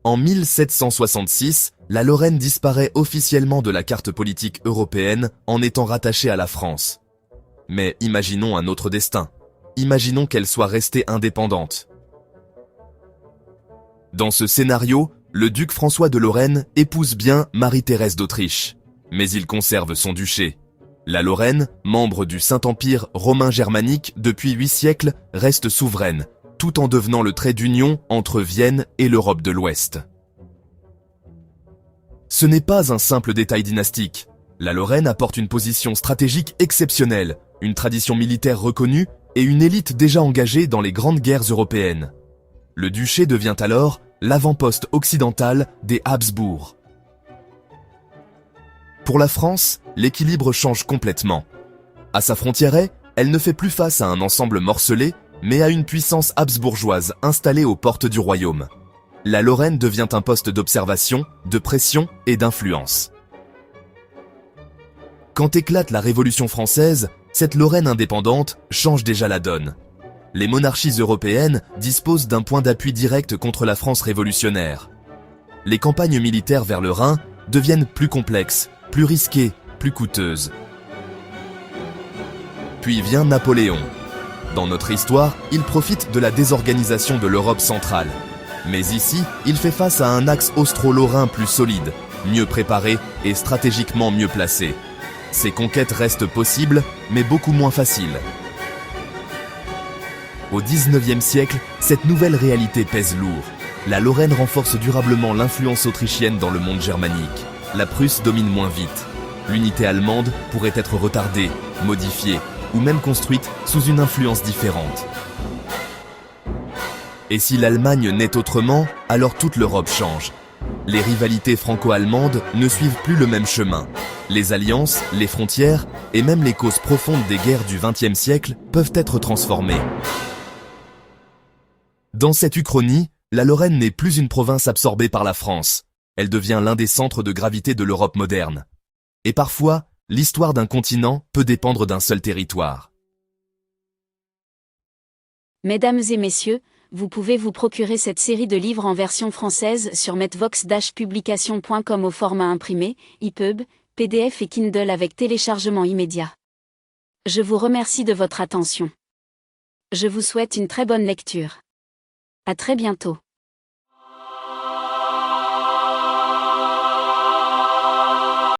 En 1766, la Lorraine disparaît officiellement de la carte politique européenne en étant rattachée à la France. Mais imaginons un autre destin. Imaginons qu'elle soit restée indépendante. Dans ce scénario, le duc François de Lorraine épouse bien Marie-Thérèse d'Autriche. Mais il conserve son duché. La Lorraine, membre du Saint-Empire romain germanique depuis 8 siècles, reste souveraine, tout en devenant le trait d'union entre Vienne et l'Europe de l'Ouest. Ce n'est pas un simple détail dynastique. La Lorraine apporte une position stratégique exceptionnelle, une tradition militaire reconnue et une élite déjà engagée dans les grandes guerres européennes. Le duché devient alors l'avant-poste occidental des Habsbourg. Pour la France, l'équilibre change complètement. À sa frontière est, elle ne fait plus face à un ensemble morcelé, mais à une puissance habsbourgeoise installée aux portes du royaume. La Lorraine devient un poste d'observation, de pression et d'influence. Quand éclate la Révolution française, cette Lorraine indépendante change déjà la donne. Les monarchies européennes disposent d'un point d'appui direct contre la France révolutionnaire. Les campagnes militaires vers le Rhin deviennent plus complexes, plus risquées, plus coûteuses. Puis vient Napoléon. Dans notre histoire, il profite de la désorganisation de l'Europe centrale. Mais ici, il fait face à un axe austro-lorrain plus solide, mieux préparé et stratégiquement mieux placé. Ces conquêtes restent possibles, mais beaucoup moins faciles. Au XIXe siècle, cette nouvelle réalité pèse lourd. La Lorraine renforce durablement l'influence autrichienne dans le monde germanique. La Prusse domine moins vite. L'unité allemande pourrait être retardée, modifiée, ou même construite sous une influence différente. Et si l'Allemagne naît autrement, alors toute l'Europe change. Les rivalités franco-allemandes ne suivent plus le même chemin. Les alliances, les frontières et même les causes profondes des guerres du XXe siècle peuvent être transformées. Dans cette uchronie, la Lorraine n'est plus une province absorbée par la France. Elle devient l'un des centres de gravité de l'Europe moderne. Et parfois, l'histoire d'un continent peut dépendre d'un seul territoire. Mesdames et messieurs, vous pouvez vous procurer cette série de livres en version française sur metvox-publication.com au format imprimé, EPUB, PDF et Kindle avec téléchargement immédiat. Je vous remercie de votre attention. Je vous souhaite une très bonne lecture. À très bientôt.